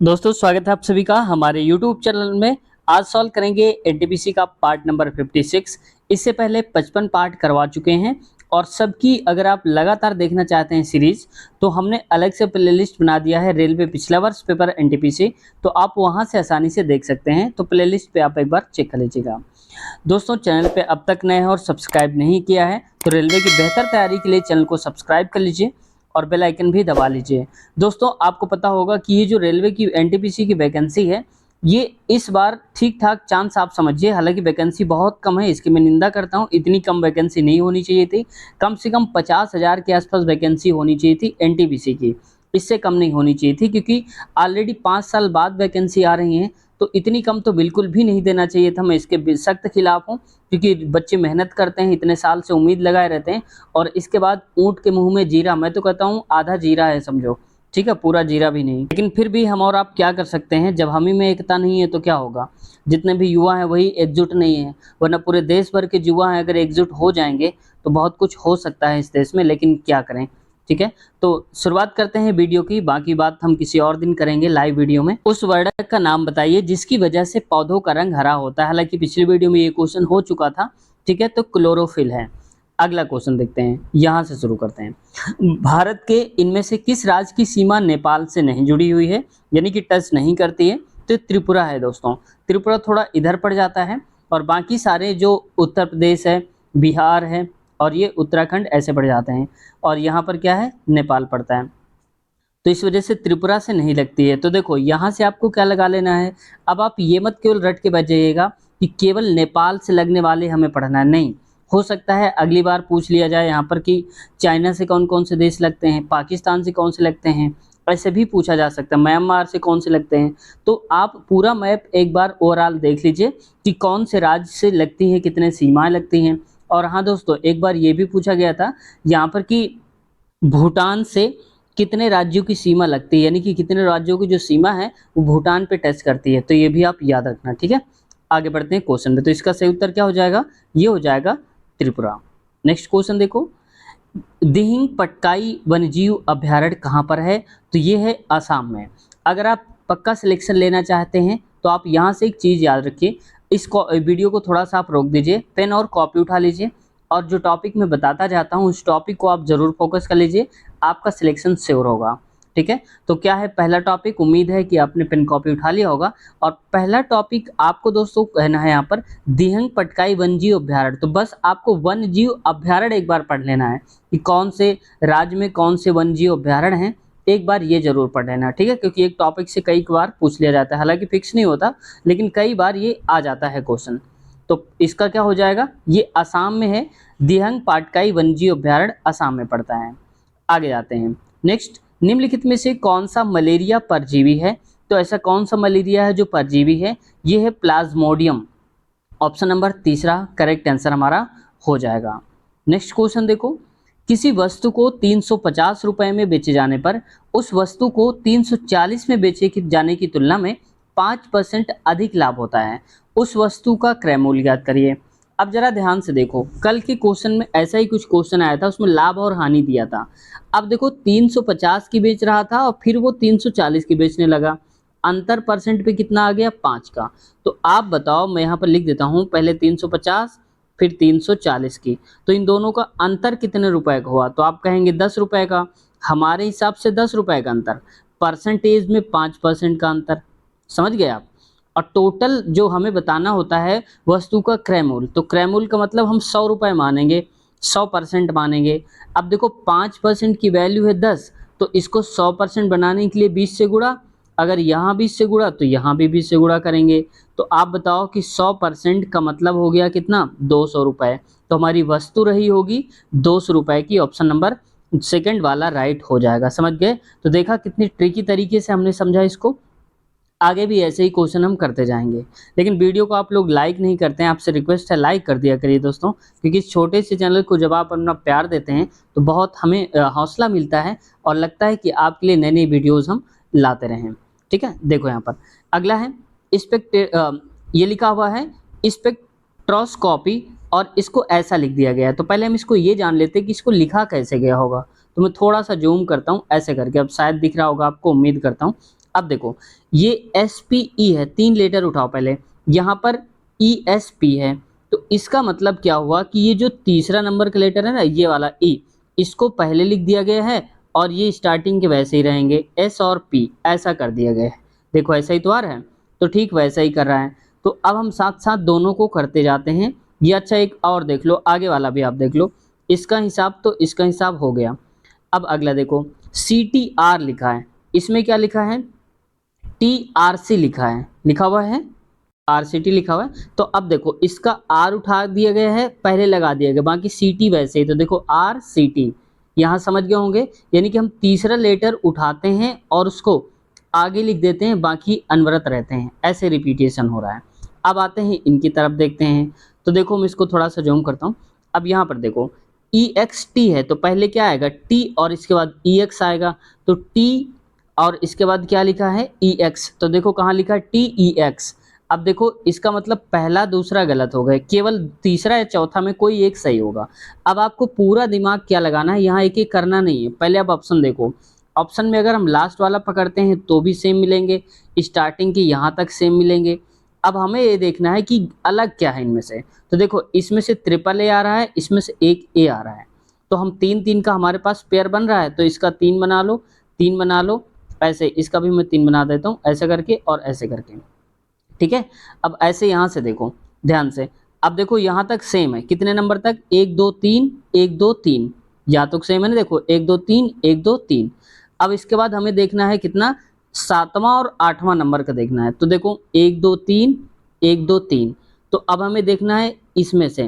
दोस्तों स्वागत है आप सभी का हमारे YouTube चैनल में। आज सॉल्व करेंगे एनटीपीसी का पार्ट नंबर 56। इससे पहले 55 पार्ट करवा चुके हैं और सबकी अगर आप लगातार देखना चाहते हैं सीरीज तो हमने अलग से प्लेलिस्ट बना दिया है रेलवे पिछला वर्ष पेपर एनटीपीसी, तो आप वहां से आसानी से देख सकते हैं। तो प्लेलिस्ट पे आप एक बार चेक कर लीजिएगा। दोस्तों चैनल पे अब तक नए हैं और सब्सक्राइब नहीं किया है तो रेलवे की बेहतर तैयारी के लिए चैनल को सब्सक्राइब कर लीजिए और बेल आइकन भी दबा लीजिए। दोस्तों आपको पता होगा कि ये जो रेलवे की एनटीपीसी की वैकेंसी है, ये इस बार ठीक ठाक चांस आप समझिए। हालांकि वैकेंसी बहुत कम है, इसकी मैं निंदा करता हूँ। इतनी कम वैकेंसी नहीं होनी चाहिए थी। कम से कम 50,000 के आसपास वैकेंसी होनी चाहिए थी एनटीपीसी की, इससे कम नहीं होनी चाहिए थी, क्योंकि ऑलरेडी 5 साल बाद वैकेंसी आ रही हैं। तो इतनी कम तो बिल्कुल भी नहीं देना चाहिए था। मैं इसके सख्त खिलाफ हूँ, क्योंकि बच्चे मेहनत करते हैं, इतने साल से उम्मीद लगाए रहते हैं और इसके बाद ऊँट के मुंह में जीरा। मैं तो कहता हूँ आधा जीरा है समझो, ठीक है, पूरा जीरा भी नहीं। लेकिन फिर भी हम और आप क्या कर सकते हैं, जब हम ही में एकता नहीं है तो क्या होगा। जितने भी युवा हैं वही एकजुट नहीं है, वरना पूरे देश भर के युवा हैं अगर एकजुट हो जाएंगे तो बहुत कुछ हो सकता है इस देश में। लेकिन क्या करें, ठीक है। तो शुरुआत करते हैं वीडियो की, बाकी बात हम किसी और दिन करेंगे लाइव वीडियो में। उस वर्ड का नाम बताइए जिसकी वजह से पौधों का रंग हरा होता है। हालांकि पिछली वीडियो में ये क्वेश्चन हो चुका था, ठीक है। तो क्लोरोफिल है। अगला क्वेश्चन देखते हैं, यहाँ से शुरू करते हैं। भारत के इनमें से किस राज्य की सीमा नेपाल से नहीं जुड़ी हुई है, यानी कि टच नहीं करती है? तो त्रिपुरा है दोस्तों। त्रिपुरा थोड़ा इधर पड़ जाता है और बाकी सारे जो उत्तर प्रदेश है, बिहार है और ये उत्तराखंड ऐसे पड़ जाते हैं। और यहाँ पर क्या है, नेपाल पड़ता है। तो इस वजह से त्रिपुरा से नहीं लगती है। तो देखो यहाँ से आपको क्या लगा लेना है। अब आप ये मत केवल रट के बैठ जाइएगा कि केवल नेपाल से लगने वाले हमें पढ़ना है, नहीं। हो सकता है अगली बार पूछ लिया जाए यहाँ पर कि चाइना से कौन कौन से देश लगते हैं, पाकिस्तान से कौन से लगते हैं, ऐसे भी पूछा जा सकता है, म्यांमार से कौन से लगते हैं। तो आप पूरा मैप एक बार ओवरऑल देख लीजिए कि कौन से राज्य से लगती है, कितने सीमाएं लगती हैं। और हाँ दोस्तों, एक बार ये भी पूछा गया था यहाँ पर कि भूटान से कितने राज्यों की सीमा लगती है, यानी कि कितने राज्यों की जो सीमा है वो भूटान पे टच करती है। तो ये भी आप याद रखना, ठीक है। आगे बढ़ते हैं क्वेश्चन में। तो इसका सही उत्तर क्या हो जाएगा, ये हो जाएगा त्रिपुरा। नेक्स्ट क्वेश्चन देखो, दिहिंग पटकाई वन्यजीव अभयारण्य कहाँ पर है? तो ये है असम में। अगर आप पक्का सिलेक्शन लेना चाहते हैं तो आप यहाँ से एक चीज़ याद रखिए। इस वीडियो को थोड़ा सा आप रोक दीजिए, पेन और कॉपी उठा लीजिए और जो टॉपिक मैं बताता जाता हूँ उस टॉपिक को आप ज़रूर फोकस कर लीजिए, आपका सिलेक्शन श्योर होगा, ठीक है। तो क्या है पहला टॉपिक, उम्मीद है कि आपने पेन कॉपी उठा लिया होगा। और पहला टॉपिक आपको दोस्तों कहना है यहाँ पर दिहंग पटकाई वन्यजीव अभ्यारण्य। तो बस आपको वन्यजीव अभ्यारण्य एक बार पढ़ लेना है कि कौन से राज्य में कौन से वन्यजीव अभ्यारण्य हैं, एक बार ये जरूर पढ़ लेना, ठीक है। क्योंकि एक टॉपिक से कई बार पूछ लिया जाता है, हालांकि फिक्स नहीं होता लेकिन कई बार ये आ जाता है क्वेश्चन। तो इसका क्या हो जाएगा, ये असम में है। दिहंग पटकाई वन्यजीव अभ्यारण्य असम में पड़ता है। आगे जाते हैं। नेक्स्ट, निम्नलिखित में से कौन सा मलेरिया परजीवी है? तो ऐसा कौन सा मलेरिया है जो परजीवी है? ये है प्लाज्मोडियम। ऑप्शन नंबर तीसरा करेक्ट आंसर हमारा हो जाएगा। नेक्स्ट क्वेश्चन देखो, किसी वस्तु को 350 रुपए में बेचे जाने पर उस वस्तु को 340 में बेचे जाने की तुलना में 5% अधिक लाभ होता है। उस वस्तु का क्रय मूल्य ज्ञात करिए। अब जरा ध्यान से देखो, कल के क्वेश्चन में ऐसा ही कुछ क्वेश्चन आया था, उसमें लाभ और हानि दिया था। अब देखो 350 की बेच रहा था और फिर वो 340 की बेचने लगा, अंतर परसेंट पे कितना आ गया, 5 का। तो आप बताओ, मैं यहाँ पर लिख देता हूँ, पहले 350 फिर 340 की, तो इन दोनों का अंतर कितने रुपए का हुआ? तो आप कहेंगे 10 रुपए का। हमारे हिसाब से 10 रुपए का अंतर, परसेंटेज में 5% का अंतर, समझ गए आप। और टोटल जो हमें बताना होता है वस्तु का क्रय मूल्य, तो क्रय मूल्य का मतलब हम 100 रुपए मानेंगे, 100% मानेंगे। अब देखो 5% की वैल्यू है 10, तो इसको 100% बनाने के लिए 20 से गुणा, अगर यहाँ 20 से गुणा तो यहाँ भी 20 से गुणा करेंगे। तो आप बताओ कि 100% का मतलब हो गया कितना, 200 रुपए। तो हमारी वस्तु रही होगी 200 रुपए की। ऑप्शन नंबर सेकंड वाला राइट हो जाएगा, समझ गए। तो देखा कितनी ट्रिकी तरीके से हमने समझा इसको। आगे भी ऐसे ही क्वेश्चन हम करते जाएंगे। लेकिन वीडियो को आप लोग लाइक नहीं करते हैं, आपसे रिक्वेस्ट है लाइक कर दिया करिए दोस्तों, क्योंकि इस छोटे से चैनल को जब आप अपना प्यार देते हैं तो बहुत हमें हौसला मिलता है और लगता है कि आपके लिए नई नई वीडियोज़ हम लाते रहें, ठीक है। देखो यहाँ पर अगला है ये लिखा हुआ है स्पेक्ट्रोस्कोपी और इसको ऐसा लिख दिया गया है। तो पहले हम इसको ये जान लेते हैं कि इसको लिखा कैसे गया होगा। तो मैं थोड़ा सा जूम करता हूँ ऐसे करके, अब शायद दिख रहा होगा आपको, उम्मीद करता हूँ। अब देखो ये SPE है, 3 लेटर उठाओ पहले, यहाँ पर ESP है, तो इसका मतलब क्या हुआ कि ये जो तीसरा नंबर का लेटर है ना, ये वाला E, इसको पहले लिख दिया गया है और ये स्टार्टिंग के वैसे ही रहेंगे, S और P ऐसा कर दिया गया है। देखो ऐसा ही तो आ रहा है, तो ठीक वैसा ही कर रहा है। तो अब हम साथ साथ दोनों को करते जाते हैं। ये अच्छा एक और देख लो, आगे वाला भी आप देख लो, इसका हिसाब तो इसका हिसाब हो गया। अब अगला देखो CTR लिखा है, इसमें क्या लिखा है, TRC लिखा है, लिखा हुआ है RCT लिखा हुआ है। तो अब देखो इसका R उठा दिया गया है, पहले लगा दिया गया, बाकी CT वैसे ही, तो देखो RCT यहाँ समझ गए होंगे। यानी कि हम तीसरा लेटर उठाते हैं और उसको आगे लिख देते हैं, बाकी अनवरत रहते हैं, ऐसे रिपीटेशन हो रहा है। अब आते हैं इनकी तरफ देखते हैं, तो देखो मैं इसको थोड़ा सा जूम करता हूँ। अब यहाँ पर देखो EXT है, तो पहले क्या आएगा T और इसके बाद EX आएगा, तो T और इसके बाद क्या लिखा है EX, तो देखो कहाँ लिखा है TEX। अब देखो इसका मतलब पहला दूसरा गलत हो गए, केवल तीसरा या चौथा में कोई एक सही होगा। अब आपको पूरा दिमाग क्या लगाना है, यहाँ एक एक करना नहीं है। पहले आप ऑप्शन देखो, ऑप्शन में अगर हम लास्ट वाला पकड़ते हैं तो भी सेम मिलेंगे, स्टार्टिंग के यहाँ तक सेम मिलेंगे। अब हमें ये देखना है कि अलग क्या है इनमें से। तो देखो इसमें से ट्रिपल ए आ रहा है, इसमें से एक ए आ रहा है, तो हम 3-3 का हमारे पास पेयर बन रहा है, तो इसका 3 बना लो, 3 बना लो, ऐसे इसका भी मैं 3 बना देता हूँ, ऐसे करके और ऐसे करके, ठीक है। अब ऐसे यहाँ से देखो ध्यान से, अब देखो यहाँ तक सेम है, कितने नंबर तक, 1 2 3 1 2 3, यहाँ तक सेम है ना, देखो 1 2 3 1 2 3। अब इसके बाद हमें देखना है कितना, 7वां और 8वां नंबर का देखना है, तो देखो 1 2 3 1 2 3। तो अब हमें देखना है इसमें से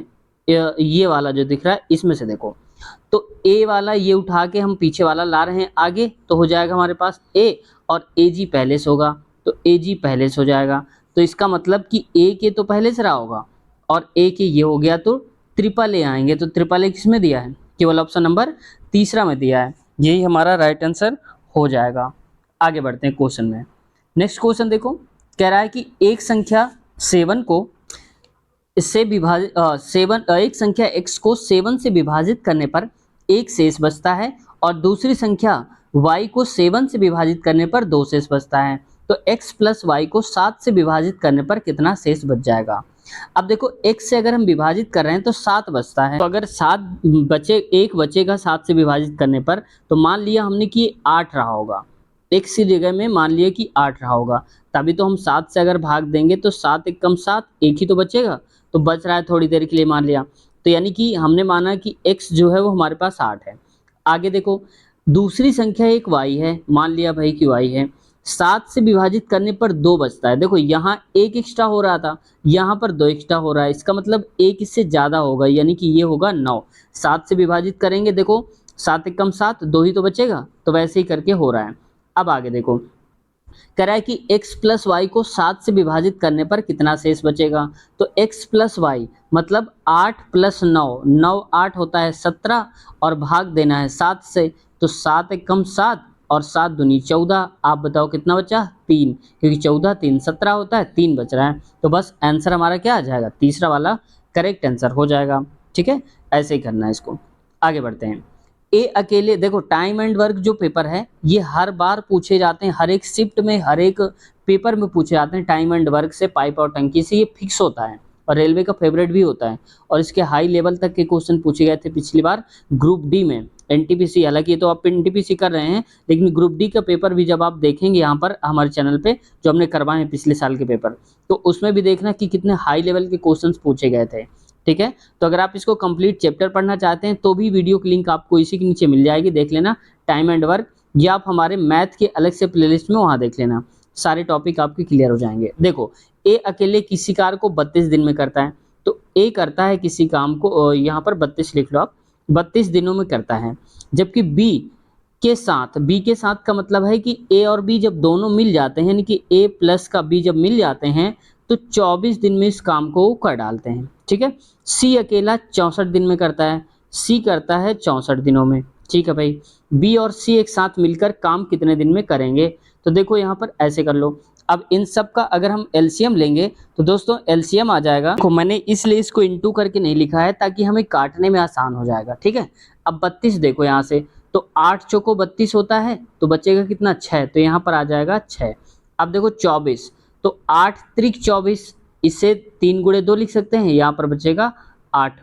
ये वाला जो दिख रहा है इसमें से देखो, तो ए वाला ये उठा के हम पीछे वाला ला रहे हैं आगे, तो हो जाएगा हमारे पास ए, और AG पहले से होगा, तो AG पहले से हो जाएगा। तो इसका मतलब कि ए के तो पहले से रहा होगा और ए के ये हो गया, तो ट्रिपल ए आएंगे। तो ट्रिपल ए किसमें दिया है, केवल ऑप्शन नंबर तीसरा में दिया है, यही हमारा राइट आंसर हो जाएगा। आगे बढ़ते हैं क्वेश्चन में। नेक्स्ट क्वेश्चन देखो, कह रहा है कि एक संख्या 7 को इससे विभाजित एक संख्या x को 7 से विभाजित करने पर एक शेष बचता है और दूसरी संख्या y को 7 से विभाजित करने पर 2 शेष बचता है, तो x प्लस वाई को 7 से विभाजित करने पर कितना शेष बच जाएगा। अब देखो x से अगर हम विभाजित कर रहे हैं तो 7 बचता है, तो अगर 7 बचे, 1 बचेगा 7 से विभाजित करने पर, तो मान लिया हमने कि 8 रहा होगा, x की जगह में मान लिया कि 8 रहा होगा, तभी तो हम 7 से अगर भाग देंगे तो 7 1 कम 7, एक ही तो बचेगा, तो बच रहा है थोड़ी देर के लिए मान लिया, तो यानी कि हमने माना कि x जो है वो हमारे पास 8 है। आगे देखो दूसरी संख्या एक y है, मान लिया भाई कि y है, 7 से विभाजित करने पर 2 बचता है। देखो यहाँ एक एक्स्ट्रा हो रहा था, यहाँ पर 2 एक्स्ट्रा हो रहा है, इसका मतलब एक इससे ज़्यादा होगा, यानी कि ये होगा 9। 7 से विभाजित करेंगे, देखो 7 1 कम 7, 2 ही तो बचेगा, तो वैसे ही करके हो रहा है। अब आगे देखो कह रहा है कि x प्लस वाई को 7 से विभाजित करने पर कितना शेष बचेगा, तो x प्लस वाई मतलब 8 प्लस 9, 9 8 होता है 17, और भाग देना है 7 से, तो 7 1 कम 7 और 7 दूनी 14। आप बताओ कितना बचा, 3, क्योंकि 14 3 17 होता है, 3 बच रहा है, तो बस आंसर हमारा क्या आ जाएगा, तीसरा वाला करेक्ट आंसर हो जाएगा। ठीक है, ऐसे ही करना है इसको। आगे बढ़ते हैं। ए अकेले, देखो टाइम एंड वर्क जो पेपर है ये हर बार पूछे जाते हैं, हर एक शिफ्ट में हर एक पेपर में पूछे जाते हैं। टाइम एंड वर्क से, पाइप और टंकी से, ये फिक्स होता है और रेलवे का फेवरेट भी होता है, और इसके हाई लेवल तक के क्वेश्चन पूछे गए थे पिछली बार ग्रुप डी में। एनटीपीसी, हालांकि ये तो आप एनटीपीसी कर रहे हैं, लेकिन ग्रुप डी का पेपर भी जब आप देखेंगे यहाँ पर हमारे चैनल पे जो हमने करवाए हैं पिछले साल के पेपर, तो उसमें भी देखना कि कितने हाई लेवल के क्वेश्चन पूछे गए थे। ठीक है, तो अगर आप इसको कंप्लीट चैप्टर पढ़ना चाहते हैं तो भी वीडियो की लिंक आपको इसी के नीचे मिल जाएगी, देख लेना टाइम एंड वर्क, या आप हमारे मैथ के अलग से प्लेलिस्ट में वहाँ देख लेना, सारे टॉपिक आपके क्लियर हो जाएंगे। देखो ए अकेले किसी कार्य को 32 दिन में करता है, तो ए करता है किसी काम को, यहाँ पर 32 लिख लो आप, 32 दिनों में करता है, जबकि बी के साथ का मतलब है कि ए और बी जब दोनों मिल जाते हैं, यानी कि ए प्लस का बी जब मिल जाते हैं तो 24 दिन में इस काम को कर डालते हैं। ठीक है, सी अकेला 64 दिन में करता है, सी करता है 64 दिनों में। ठीक है भाई, बी और सी एक साथ मिलकर काम कितने दिन में करेंगे, तो देखो यहाँ पर ऐसे कर लो। अब इन सब का अगर हम एलसीएम लेंगे तो दोस्तों एलसीएम आ जाएगा, देखो मैंने इसलिए इसको इंटू करके नहीं लिखा है ताकि हमें काटने में आसान हो जाएगा। ठीक है, अब 32 देखो यहाँ से, तो 8 चौको 32 होता है, तो बचेगा कितना 6, तो यहाँ पर आ जाएगा 6। अब देखो 24, तो 8 त्रिक 24, इससे 3 गुणे 2 लिख सकते हैं, यहाँ पर बचेगा 8।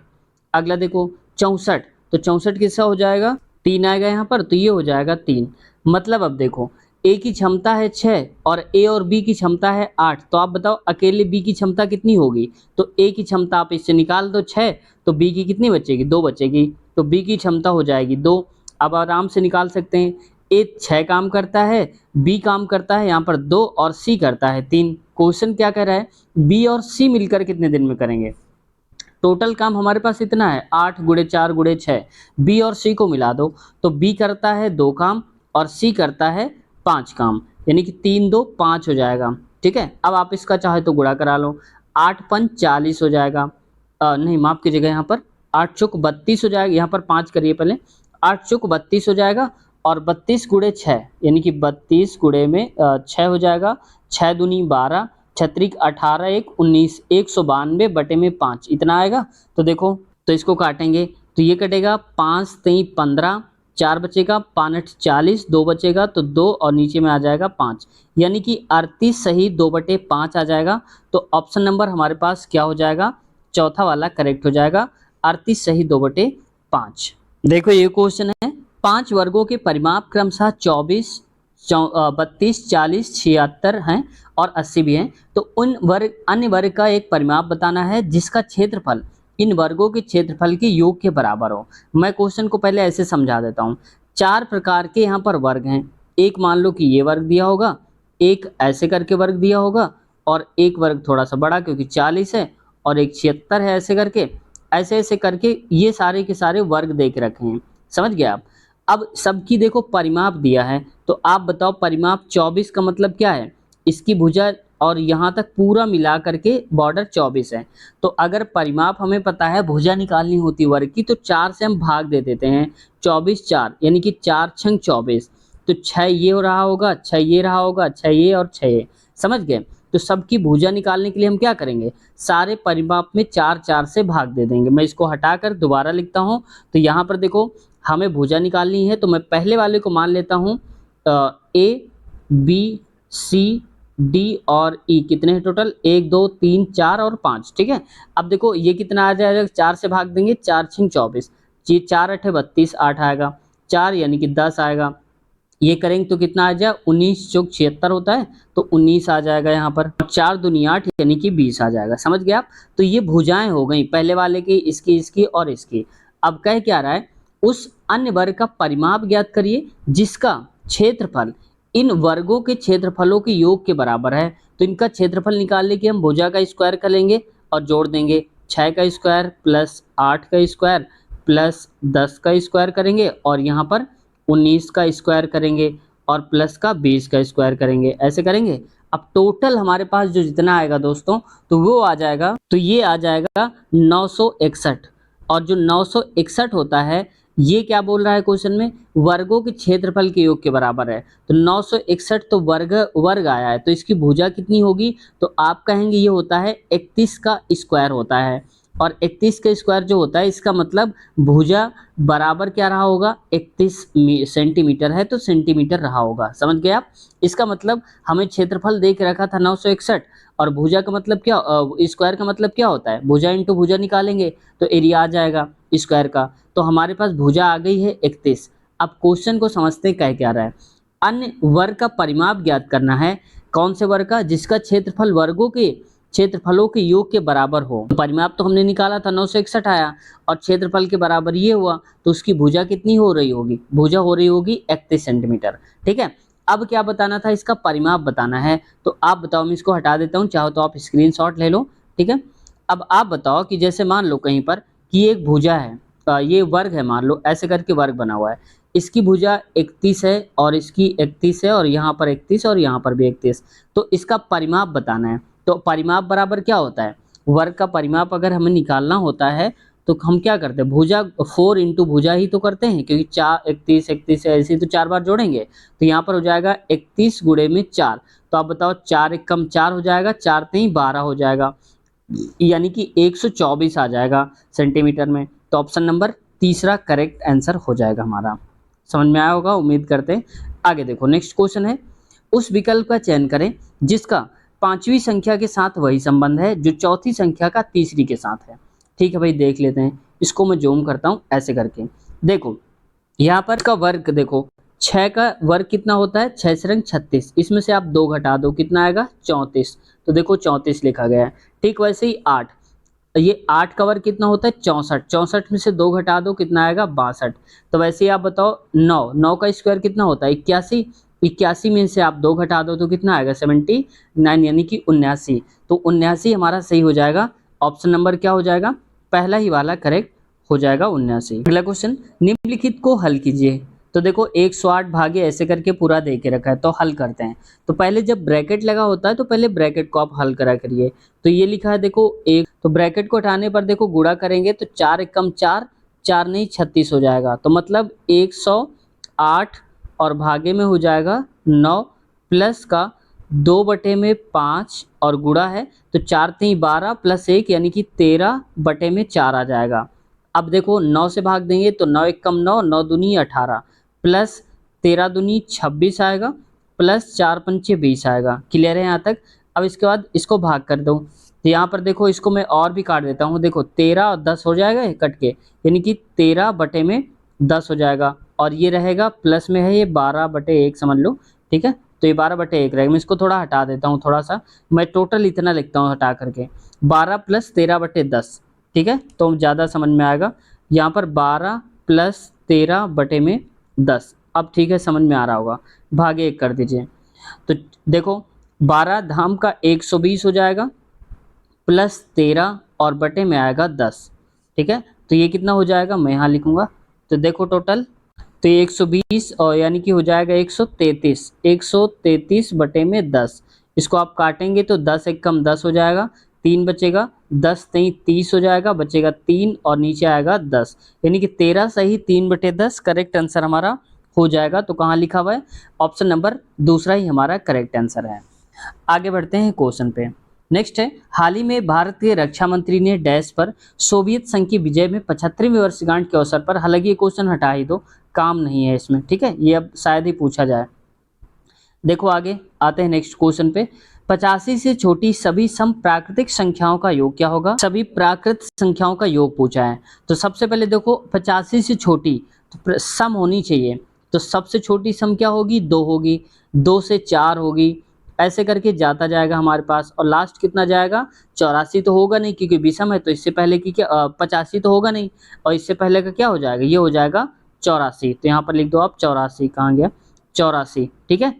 अगला देखो 64, तो 64 किसका हो जाएगा, 3 आएगा यहाँ पर, तो ये हो जाएगा 3। मतलब अब देखो ए की क्षमता है 6 और ए और बी की क्षमता है 8, तो आप बताओ अकेले बी की क्षमता कितनी होगी। तो ए की क्षमता आप इससे निकाल दो 6, तो बी की कितनी बचेगी, 2 बचेगी, तो बी की क्षमता हो जाएगी 2। अब आराम से निकाल सकते हैं, ए 6 काम करता है, बी काम करता है यहाँ पर 2 और सी करता है 3। क्वेश्चन क्या कह रहा है, बी और सी मिलकर कितने दिन में करेंगे। टोटल काम हमारे पास इतना है 8 गुणे 4 गुणे 6, बी और सी को मिला दो, तो बी करता है 2 काम और सी करता है 5 काम, यानी कि 3 2 5 हो जाएगा। ठीक है, अब आप इसका चाहे तो गुणा करा लो, 8 5 40 हो जाएगा, नहीं माफ कीजिएगा, यहाँ पर 8 चौक 32 हो जाएगा, यहाँ पर 5 करिए पहले, 8 चौक 32 हो जाएगा और 32 गुणे 6, यानी कि 32 गुणे में 6 हो जाएगा, 6 दूनी 12, छत्रिक 18 1 19, 192 बटे में 5 इतना आएगा। तो देखो, तो इसको काटेंगे तो ये कटेगा 5 3 15, 4 बचेगा, 5 8 40, 2 बचेगा तो 2 और नीचे में आ जाएगा 5, यानी कि 38 सही 2 बटे 5 आ जाएगा। तो ऑप्शन नंबर हमारे पास क्या हो जाएगा, चौथा वाला करेक्ट हो जाएगा, 38 सही 2 बटे 5। देखो ये क्वेश्चन है, 5 वर्गों के परिमाप क्रमशः 24 32 40 76 हैं और 80 भी हैं, तो उन वर्ग अन्य वर्ग का एक परिमाप बताना है जिसका क्षेत्रफल इन वर्गों के क्षेत्रफल के योग के बराबर हो। मैं क्वेश्चन को पहले ऐसे समझा देता हूँ। 4 प्रकार के यहाँ पर वर्ग हैं, एक मान लो कि ये वर्ग दिया होगा, एक ऐसे करके वर्ग दिया होगा और एक वर्ग थोड़ा सा बड़ा क्योंकि 40 है और एक 76 है, ऐसे करके ऐसे ऐसे करके ये सारे के सारे वर्ग दे के रखे हैं। समझ गए आप। अब सबकी देखो परिमाप दिया है, तो आप बताओ परिमाप 24 का मतलब क्या है, इसकी भुजा और यहाँ तक पूरा मिला करके बॉर्डर 24 है। तो अगर परिमाप हमें पता है, भुजा निकालनी होती वर्ग की, तो 4 से हम भाग दे देते हैं, 24 4, यानी कि 4 छंग 24, तो 6 ये हो रहा होगा, 6 ये रहा होगा, 6 ये और 6 ये। समझ गए। तो सबकी भुजा निकालने के लिए हम क्या करेंगे, सारे परिमाप में 4 4 से भाग दे देंगे। मैं इसको हटाकर दोबारा लिखता हूँ, तो यहाँ पर देखो हमें भुजा निकालनी है, तो मैं पहले वाले को मान लेता हूँ ए बी सी डी और ई, कितने हैं टोटल, 1 2 3 4 और 5। ठीक है, अब देखो ये कितना आ जाएगा, 4 से भाग देंगे, 4 छंग 24, 4 8 32, 8 आएगा, 4 यानी कि 10 आएगा, ये करेंगे तो कितना आ जाएगा, 19 चौक 76 होता है, तो 19 आ जाएगा यहाँ पर, 4 दूनी 8 यानी कि 20 आ जाएगा। समझ गए आप। तो ये भुजाएं हो गई पहले वाले की, इसकी इसकी और इसकी। अब कह क्या रहा है, उस अन्य वर्ग का परिमाप ज्ञात करिए जिसका क्षेत्रफल इन वर्गों के क्षेत्रफलों के योग के बराबर है। तो इनका क्षेत्रफल निकालने के हम भुजा का स्क्वायर कर लेंगे और जोड़ देंगे, 6 का स्क्वायर प्लस 8 का स्क्वायर प्लस 10 का स्क्वायर करेंगे और यहाँ पर 19 का स्क्वायर करेंगे और प्लस का 20 का स्क्वायर करेंगे, ऐसे करेंगे। अब टोटल हमारे पास जो जितना आएगा दोस्तों, तो वो आ जाएगा, तो ये आ जाएगा 961। और जो 961 होता है, ये क्या बोल रहा है क्वेश्चन में, वर्गों के क्षेत्रफल के योग के बराबर है। तो 961 तो वर्ग आया है, तो इसकी भुजा कितनी होगी, तो आप कहेंगे ये होता है 31 का स्क्वायर होता है। और 31 का स्क्वायर जो होता है, इसका मतलब भुजा बराबर क्या रहा होगा, 31 सेंटीमीटर है तो सेंटीमीटर रहा होगा। समझ गए आप। इसका मतलब हमें क्षेत्रफल दे के रखा था 961 और भुजा का मतलब क्या, स्क्वायर का मतलब क्या होता है, भुजा इंटू भुजा निकालेंगे तो एरिया आ जाएगा स्क्वायर का। तो हमारे पास भुजा आ गई है 31। अब क्वेश्चन को समझते कह क्या रहा है, अन्य वर्ग का परिमाप ज्ञात करना है। कौन से वर्ग का, जिसका क्षेत्रफल वर्गों के क्षेत्रफलों के योग के बराबर हो। तो परिमाप तो हमने निकाला था 961 आया और क्षेत्रफल के बराबर ये हुआ, तो उसकी भुजा कितनी हो रही होगी, भुजा हो रही होगी 31 सेंटीमीटर। ठीक है, अब क्या बताना था, इसका परिमाप बताना है। तो आप बताओ, मैं इसको हटा देता हूँ, चाहो तो आप स्क्रीनशॉट ले लो। ठीक है, अब आप बताओ कि जैसे मान लो कहीं पर कि एक भुजा है, ये वर्ग है, मान लो ऐसे करके वर्ग बना हुआ है, इसकी भुजा 31 है और इसकी 31 है और यहाँ पर 31 और यहाँ पर भी 31, तो इसका परिमाप बताना है। तो परिमाप बराबर क्या होता है, वर्ग का परिमाप अगर हमें निकालना होता है तो हम क्या करते हैं, भुजा 4 इंटू भुजा ही तो करते हैं, क्योंकि 4 31 31 है, ऐसे तो 4 बार जोड़ेंगे, तो यहाँ पर हो जाएगा 31 गुणे में 4। तो आप बताओ 4 एक कम 4 हो जाएगा, 4 3 12 हो जाएगा, यानी कि 124 आ जाएगा सेंटीमीटर में। तो ऑप्शन नंबर तीसरा करेक्ट आंसर हो जाएगा हमारा। समझ में आया होगा, उम्मीद करते हैं। आगे देखो नेक्स्ट क्वेश्चन है, उस विकल्प का चयन करें जिसका पांचवी संख्या के साथ वही संबंध है जो चौथी संख्या का तीसरी के साथ है। ठीक है भाई, देख लेते हैं। इसको मैं जूम करता हूं ऐसे करके। देखो यहाँ पर का वर्ग देखो, 6 का वर्ग कितना होता है, 6 से रंग 36, इसमें से आप 2 घटा दो, कितना आएगा 34। तो देखो 34 लिखा गया है। ठीक वैसे ही 8, ये 8 का वर्ग कितना होता है 64, 64 में से 2 घटा दो, कितना आएगा 62। तो वैसे ही आप बताओ 9, 9 का स्क्वायर कितना होता है 81, 81 में से आप 2 घटा दो तो कितना आएगा 79 यानी कि 79। तो 79 हमारा सही हो जाएगा। ऑप्शन नंबर क्या हो जाएगा, पहला ही वाला करेक्ट हो जाएगा 79। अगला क्वेश्चन, निम्नलिखित को हल कीजिए। तो देखो 108 भागे ऐसे करके पूरा दे के रखा है, तो हल करते हैं। तो पहले जब ब्रैकेट लगा होता है तो पहले ब्रैकेट को आप हल करा करिए। तो ये लिखा है देखो एक, तो ब्रैकेट को हटाने पर देखो गुणा करेंगे तो 4 एकम 4, 4 नहीं 36 हो जाएगा। तो मतलब 108 और भागे में हो जाएगा 9 प्लस का 2/5 और गुणा है तो 4 3 12 प्लस 1 यानी कि 13/4 आ जाएगा। अब देखो 9 से भाग देंगे तो 9 एकम 9, 9 दूनी 18 प्लस 13 दूनी 26 आएगा प्लस 4 पंचे 20 आएगा। क्लियर है यहाँ तक। अब इसके बाद इसको भाग कर दो, तो यहाँ पर देखो इसको मैं और भी काट देता हूँ। देखो 13 और 10 हो जाएगा कट के, यानी कि 13/10 हो जाएगा। और ये रहेगा प्लस में है ये 12/1 समझ लो। ठीक है, तो ये 12/1 रहेगा। मैं इसको थोड़ा हटा देता हूँ, थोड़ा सा मैं टोटल इतना लिखता हूँ हटा करके, 12 प्लस 13/10। ठीक है, तो ज़्यादा समझ में आएगा। यहाँ पर 12 प्लस 13/10। अब ठीक है, समझ में आ रहा होगा। भागे 1 कर दीजिए। तो देखो 12 धाम का 120 हो जाएगा प्लस 13 और बटे में आएगा 10। ठीक है, तो ये कितना हो जाएगा, मैं यहाँ लिखूंगा। तो देखो टोटल, तो ये 120 और यानी कि हो जाएगा 133, 133 बटे में 10। इसको आप काटेंगे तो 10 एकम 10 हो जाएगा, 3 बचेगा, 10 3 30 हो जाएगा, बचेगा 3 और नीचे आएगा 10, यानी कि 13 सही 3/10 करेक्ट आंसर हमारा हो जाएगा। तो कहाँ लिखा हुआ है, ऑप्शन नंबर दूसरा ही हमारा करेक्ट आंसर है। आगे बढ़ते हैं क्वेश्चन पे। नेक्स्ट है, हाल ही में भारत के रक्षा मंत्री ने डैश पर सोवियत संघ की विजय में 75वीं वर्षगांठ के अवसर पर, हालांकि ये क्वेश्चन हटा ही दो, काम नहीं है इसमें। ठीक है, ये अब शायद ही पूछा जाए। देखो आगे आते हैं नेक्स्ट क्वेश्चन पे। 85 से छोटी सभी समप्राकृतिक संख्याओं का योग क्या होगा। सभी प्राकृत संख्याओं का योग पूछा है। तो सबसे पहले देखो 85 से छोटी तो सम होनी चाहिए। तो सबसे छोटी सम क्या होगी, 2 होगी, 2 से 4 होगी, ऐसे करके जाता जाएगा हमारे पास। और लास्ट कितना जाएगा, 84 तो होगा नहीं क्योंकि विषम है। तो इससे पहले की क्या 85 तो होगा नहीं, और इससे पहले का क्या हो जाएगा, ये हो जाएगा 84। तो यहाँ पर लिख दो आप 84, कहाँ गया 84। ठीक है,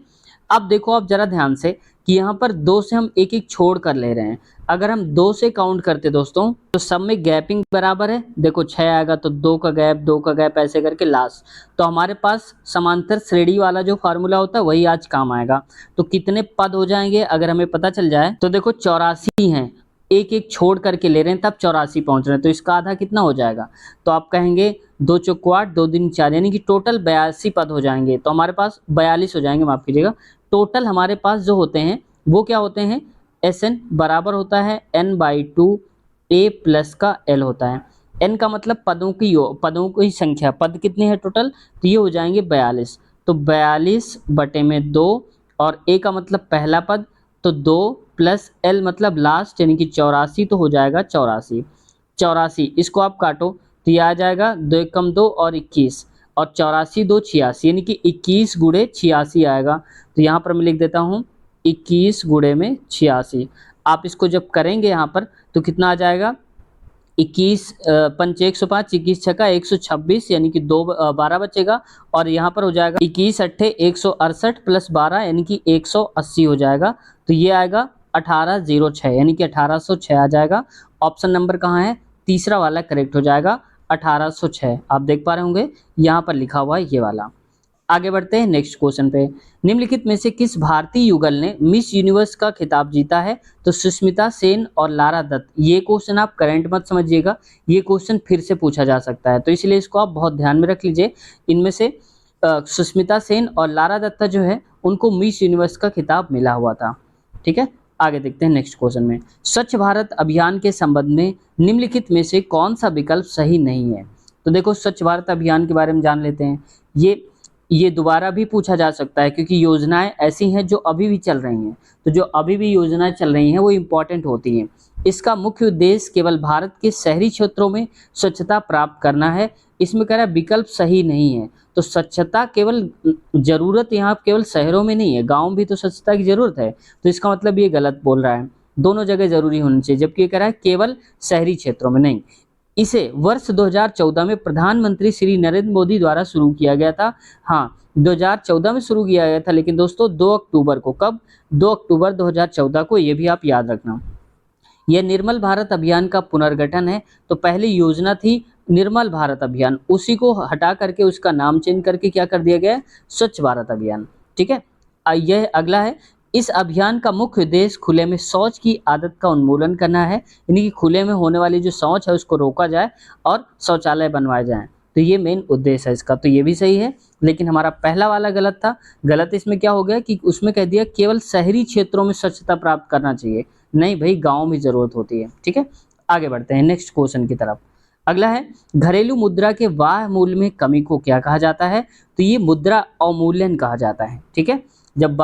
अब देखो आप जरा ध्यान से कि यहाँ पर 2 से हम एक एक छोड़ कर ले रहे हैं। अगर हम 2 से काउंट करते दोस्तों तो सब में गैपिंग बराबर है। देखो 6 आएगा तो 2 का गैप, 2 का गैप, ऐसे करके लास्ट। तो हमारे पास समांतर श्रेणी वाला जो फार्मूला होता है वही आज काम आएगा। तो कितने पद हो जाएंगे अगर हमें पता चल जाए, तो देखो 84 हैं, एक एक छोड़ करके ले रहे हैं तब 84 पहुंच रहे हैं। तो इसका आधा कितना हो जाएगा, तो आप कहेंगे 2 चौको 8, 2 दूनी 4, यानी कि टोटल 82 पद हो जाएंगे। तो हमारे पास 42 हो जाएंगे, माफ कीजिएगा। टोटल हमारे पास जो होते हैं वो क्या होते हैं, SN बराबर होता है n/2 a प्लस का l होता है। n का मतलब पदों की संख्या, पद कितने हैं टोटल, तो ये हो जाएंगे 42। तो 42/2 और a का मतलब पहला पद, तो 2 प्लस l मतलब लास्ट यानी कि 84। तो हो जाएगा 84। 84 इसको आप काटो तो ये आ जाएगा 2 एकम 2 और 21, और 84 2 86 यानी कि 21 गुणे 86 आएगा। तो यहाँ पर मैं लिख देता हूँ 21 गुणे में 86। आप इसको जब करेंगे यहाँ पर तो कितना आ जाएगा, 21 पंच 105, 21 छक्का 126 यानी कि 12 बचेगा। और यहाँ पर हो जाएगा 21 अट्ठे 168 प्लस 12 यानी कि 180 हो जाएगा। तो ये आएगा 1806 यानी कि 1806 आ जाएगा। ऑप्शन नंबर कहाँ है, तीसरा वाला करेक्ट हो जाएगा 1806। आप देख पा रहे होंगे यहाँ पर लिखा हुआ है ये वाला। आगे बढ़ते हैं नेक्स्ट क्वेश्चन पे। निम्नलिखित में से किस भारतीय युगल ने मिस यूनिवर्स का खिताब जीता है। तो सुष्मिता सेन और लारा दत्त। ये क्वेश्चन आप करंट मत समझिएगा, ये क्वेश्चन फिर से पूछा जा सकता है, तो इसलिए इसको आप बहुत ध्यान में रख लीजिए। इनमें से सुष्मिता सेन और लारा दत्ता जो है उनको मिस यूनिवर्स का खिताब मिला हुआ था। ठीक है, आगे देखते हैं नेक्स्ट क्वेश्चन में। स्वच्छ भारत अभियान के संबंध में निम्नलिखित में से कौन सा विकल्प सही नहीं है। तो देखो स्वच्छ भारत अभियान के बारे में जान लेते हैं। ये ये दोबारा भी पूछा जा सकता है क्योंकि योजनाएं ऐसी हैं जो अभी भी चल रही हैं। तो जो अभी भी योजनाएं चल रही हैं वो इम्पॉर्टेंट होती हैं। इसका मुख्य उद्देश्य केवल भारत के शहरी क्षेत्रों में स्वच्छता प्राप्त करना है। इसमें कह रहा है विकल्प सही नहीं है। तो स्वच्छता केवल ज़रूरत यहाँ केवल शहरों में नहीं है, गाँव में भी तो स्वच्छता की ज़रूरत है। तो इसका मतलब ये गलत बोल रहा है, दोनों जगह ज़रूरी होनी चाहिए, जबकि ये कह रहा है केवल शहरी क्षेत्रों में नहीं। इसे वर्ष 2014 में प्रधानमंत्री श्री नरेंद्र मोदी द्वारा शुरू किया गया था। हाँ, 2014 में शुरू किया गया था, लेकिन दोस्तों 2 अक्टूबर को, कब? 2 अक्टूबर 2014 को, ये भी आप याद रखना। यह निर्मल भारत अभियान का पुनर्गठन है। तो पहली योजना थी निर्मल भारत अभियान, उसी को हटा करके उसका नाम चेंज करके क्या कर दिया गया है? स्वच्छ भारत अभियान। ठीक है। यह अगला है, इस अभियान का मुख्य उद्देश्य खुले में शौच की आदत का उन्मूलन करना है, यानी कि खुले में होने वाली जो शौच है उसको रोका जाए और शौचालय बनवाए जाएं। तो ये मेन उद्देश्य है इसका। तो ये भी सही है, लेकिन हमारा पहला वाला गलत था। गलत इसमें क्या हो गया कि उसमें कह दिया केवल शहरी क्षेत्रों में स्वच्छता प्राप्त करना चाहिए। नहीं भाई, गाँव में ज़रूरत होती है। ठीक है, आगे बढ़ते हैं नेक्स्ट क्वेश्चन की तरफ। अगला है, घरेलू मुद्रा के वाह मूल्य में कमी को क्या कहा जाता है? तो ये मुद्रा अवमूल्यन कहा जाता है। ठीक है, जब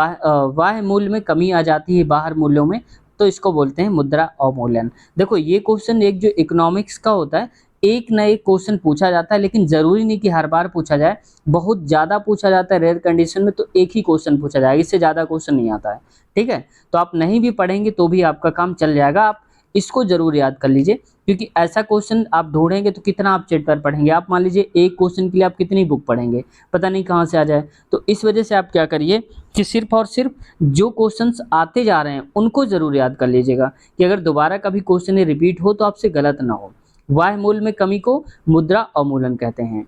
वाह मूल्य में कमी आ जाती है बाहर मूल्यों में, तो इसको बोलते हैं मुद्रा अवमूल्यन। देखो ये क्वेश्चन एक जो इकोनॉमिक्स का होता है, एक न एक क्वेश्चन पूछा जाता है, लेकिन ज़रूरी नहीं कि हर बार पूछा जाए। बहुत ज़्यादा पूछा जाता है रेयर कंडीशन में, तो एक ही क्वेश्चन पूछा जाएगा, इससे ज़्यादा क्वेश्चन नहीं आता है। ठीक है, तो आप नहीं भी पढ़ेंगे तो भी आपका काम चल जाएगा। आप इसको ज़रूर याद कर लीजिए, क्योंकि ऐसा क्वेश्चन आप ढूंढेंगे तो कितना आप चैट पर पढ़ेंगे। आप मान लीजिए एक क्वेश्चन के लिए आप कितनी बुक पढ़ेंगे, पता नहीं कहाँ से आ जाए। तो इस वजह से आप क्या करिए कि सिर्फ और सिर्फ जो क्वेश्चंस आते जा रहे हैं उनको ज़रूर याद कर लीजिएगा, कि अगर दोबारा कभी क्वेश्चन रिपीट हो तो आपसे गलत ना हो। वाह मूल्य में कमी को मुद्रा अवमूल्यन कहते हैं।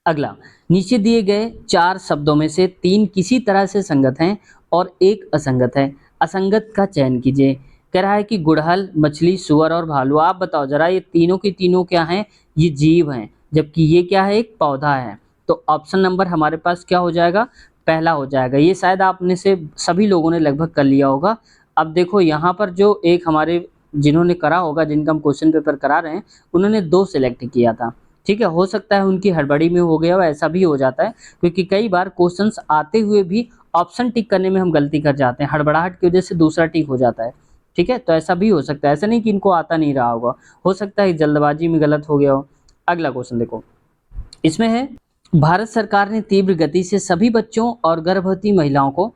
अगला, नीचे दिए गए 4 शब्दों में से 3 किसी तरह से संगत हैं और एक असंगत है। असंगत का चयन कीजिए। कह रहा है कि गुड़हल, मछली, सुअर और भालू। आप बताओ जरा, ये तीनों की तीनों क्या हैं? ये जीव हैं, जबकि ये क्या है? एक पौधा है। तो ऑप्शन नंबर हमारे पास क्या हो जाएगा? पहला हो जाएगा। ये शायद आपने से सभी लोगों ने लगभग कर लिया होगा। अब देखो यहाँ पर जो एक हमारे जिन्होंने करा होगा, जिनका हम क्वेश्चन पेपर करा रहे हैं, उन्होंने 2 सिलेक्ट किया था। ठीक है, हो सकता है उनकी हड़बड़ी में हो गया हो, ऐसा भी हो जाता है, क्योंकि कई बार क्वेश्चंस आते हुए भी ऑप्शन टिक करने में हम गलती कर जाते हैं, हड़बड़ाहट की वजह से दूसरा टिक हो जाता है। ठीक है, तो ऐसा भी हो सकता है, ऐसा नहीं कि इनको आता नहीं रहा होगा, हो सकता है जल्दबाजी में गलत हो गया हो। अगला क्वेश्चन देखो, इसमें है, भारत सरकार ने तीव्र गति से सभी बच्चों और गर्भवती महिलाओं को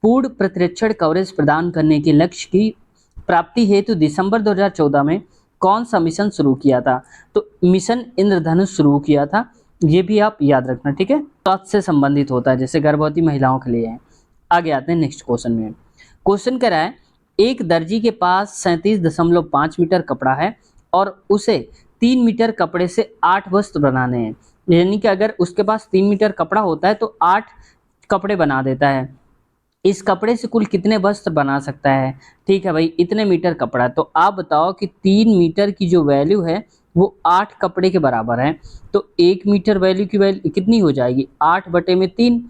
पूर्ण प्रतिरक्षण कवरेज प्रदान करने के लक्ष्य की प्राप्ति हेतु दिसंबर 2014 में कौन सा मिशन शुरू किया था? तो मिशन इंद्रधनुष शुरू किया था। ये भी आप याद रखना। ठीक है, स्वास्थ्य से संबंधित होता है, जैसे गर्भवती महिलाओं के लिए है। आगे आते हैं नेक्स्ट क्वेश्चन में। क्वेश्चन कह रहा है, एक दर्जी के पास 37.5 मीटर कपड़ा है और उसे 3 मीटर कपड़े से 8 वस्त्र बनाने हैं। यानी कि अगर उसके पास 3 मीटर कपड़ा होता है तो 8 कपड़े बना देता है। इस कपड़े से कुल कितने वस्त्र बना सकता है? ठीक है भाई, इतने मीटर कपड़ा है, तो आप बताओ कि 3 मीटर की जो वैल्यू है वो 8 कपड़े के बराबर है। तो 1 मीटर वैल्यू की वैल्यू कितनी हो जाएगी? 8/3।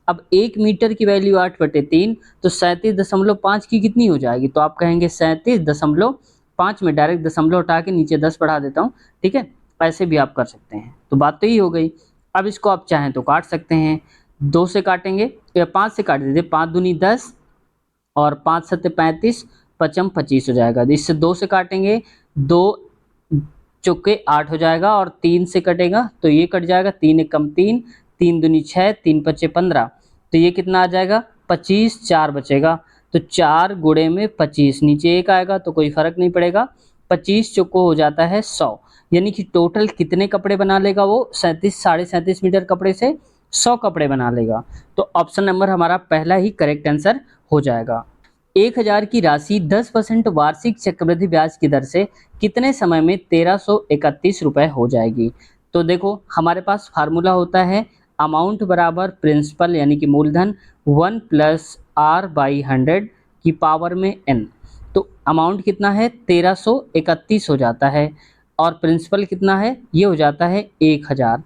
अब 1 मीटर की वैल्यू 8/3, तो 37.5 की कितनी हो जाएगी? तो आप कहेंगे 37.5 में डायरेक्ट दशमलव हटा के नीचे 10 बढ़ा देता हूँ। ठीक है, ऐसे भी आप कर सकते हैं। तो बात तो यही हो गई। अब इसको आप चाहें तो काट सकते हैं, 2 से काटेंगे या 5 से काट दीजिए, 5 दूनी 10 और 5 सत्ते 35, 5m 25 हो जाएगा। इससे 2 से काटेंगे, 2 चौके 8 हो जाएगा, और 3 से कटेगा तो ये कट जाएगा, 3 एक कम 3, 3 दूनी 6, 3 पच्चे 15, तो ये कितना आ जाएगा? 25, 4 बचेगा, तो 4 गुणे में 25, नीचे 1 आएगा तो कोई फर्क नहीं पड़ेगा। 25 चौको हो जाता है 100, यानी कि टोटल कितने कपड़े बना लेगा वो? 37.5 मीटर कपड़े से 100 कपड़े बना लेगा। तो ऑप्शन नंबर हमारा पहला ही करेक्ट आंसर हो जाएगा। 1000 की राशि 10% वार्षिक चक्रवृद्धि ब्याज की दर से कितने समय में 1331 रुपए हो जाएगी? तो देखो हमारे पास फार्मूला होता है, अमाउंट बराबर प्रिंसिपल यानी कि मूलधन 1 + r/100 की पावर में n। तो अमाउंट कितना है? 1331 हो जाता है, और प्रिंसिपल कितना है? ये हो जाता है 1000।